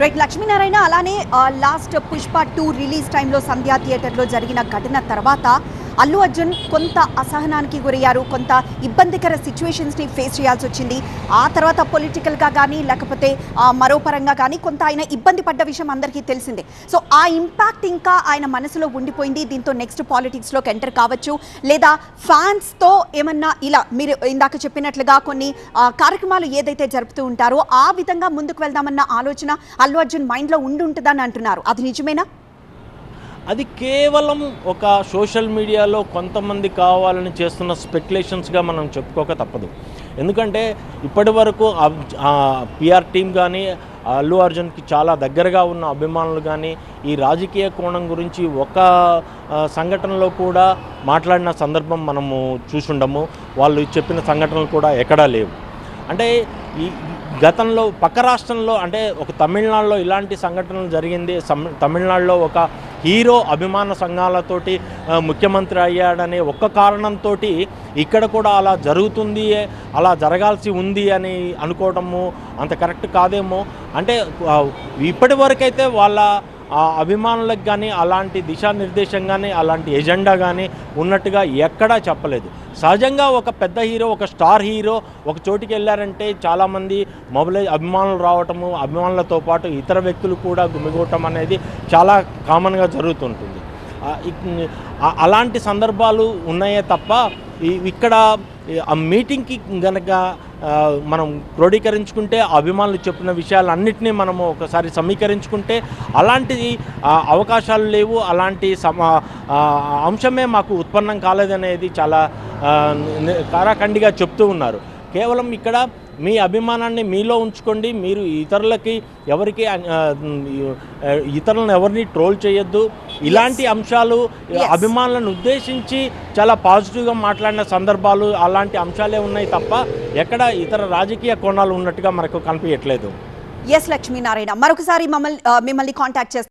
Right Lakshminarayana అలానే last Pushpa 2 release టైంలో సంధ్యా థియేటర్లో జరిగిన ఘటన తర్వాత అల్లు అర్జున్ కొంత అసహనానికి గురయ్యారు, కొంత ఇబ్బందికర సిచ్యువేషన్స్ని ఫేస్ చేయాల్సి వచ్చింది. ఆ తర్వాత పొలిటికల్గా కానీ లేకపోతే మరో పరంగా కానీ కొంత ఆయన ఇబ్బంది పడ్డ విషయం అందరికీ తెలిసిందే. సో ఆ ఇంపాక్ట్ ఇంకా ఆయన మనసులో ఉండిపోయింది. దీంతో నెక్స్ట్ పాలిటిక్స్లోకి ఎంటర్ కావచ్చు లేదా ఫ్యాన్స్తో ఏమన్నా ఇలా మీరు ఇందాక చెప్పినట్లుగా కొన్ని కార్యక్రమాలు ఏదైతే జరుపుతూ ఉంటారో ఆ విధంగా ముందుకు వెళ్దామన్న ఆలోచన అల్లు అర్జున్ మైండ్లో ఉంటుందని అంటున్నారు. అది నిజమేనా? అది కేవలం ఒక సోషల్ మీడియాలో కొంతమంది కావాలని చేస్తున్న స్పెక్యులేషన్స్గా మనం చెప్పుకోక తప్పదు. ఎందుకంటే ఇప్పటి వరకు పిఆర్ టీం కానీ అల్లు అర్జున్కి చాలా దగ్గరగా ఉన్న అభిమానులు కానీ ఈ రాజకీయ కోణం గురించి ఒక సంఘటనలో కూడా మాట్లాడిన సందర్భం మనము చూసుండము. వాళ్ళు చెప్పిన సంఘటనలు కూడా ఎక్కడా లేవు. అంటే ఈ గతంలో పక్క రాష్ట్రంలో అంటే ఒక తమిళనాడులో ఇలాంటి సంఘటనలు జరిగింది. తమిళనాడులో ఒక హీరో అభిమాన సంఘాలతోటి ముఖ్యమంత్రి అయ్యాడనే ఒక్క కారణంతో ఇక్కడ కూడా అలా జరుగుతుంది, అలా జరగాల్సి ఉంది అని అనుకోవటము అంత కరెక్ట్ కాదేమో. అంటే ఇప్పటి వరకైతే వాళ్ళ అభిమానులకు కానీ అలాంటి దిశానిర్దేశం కానీ అలాంటి ఎజెండా కానీ ఉన్నట్టుగా ఎక్కడా చెప్పలేదు. సహజంగా ఒక పెద్ద హీరో, ఒక స్టార్ హీరో ఒక చోటికి వెళ్ళారంటే చాలామంది అభిమానులు రావటము, అభిమానులతో పాటు ఇతర వ్యక్తులు కూడా గుమిగూడటం అనేది చాలా కామన్గా జరుగుతుంటుంది. అలాంటి సందర్భాలు ఉన్నాయే తప్ప ఇక్కడ ఆ మీటింగ్కి గనక మనం క్రోడీకరించుకుంటే అభిమానులు చెప్పిన విషయాలన్నింటినీ మనము ఒకసారి సమీకరించుకుంటే అలాంటి అవకాశాలు లేవు, అలాంటి అంశమే మాకు ఉత్పన్నం కాలేదనేది చాలా కారాఖండిగా చెప్తూ ఉన్నారు. కేవలం ఇక్కడ మీ అభిమానాన్ని మీలో ఉంచుకోండి, మీరు ఇతరులను ఎవరిని ట్రోల్ చేయొద్దు. ఇలాంటి అంశాలు అభిమానులను ఉద్దేశించి చాలా పాజిటివ్గా మాట్లాడిన సందర్భాలు అలాంటి అంశాలే ఉన్నాయి తప్ప ఎక్కడ ఇతర రాజకీయ కోణాలు ఉన్నట్టుగా మనకు కనిపించట్లేదు. ఎస్ లక్ష్మీనారాయణ, మరొకసారి మిమ్మల్ని కాంటాక్ట్ చేస్తాను.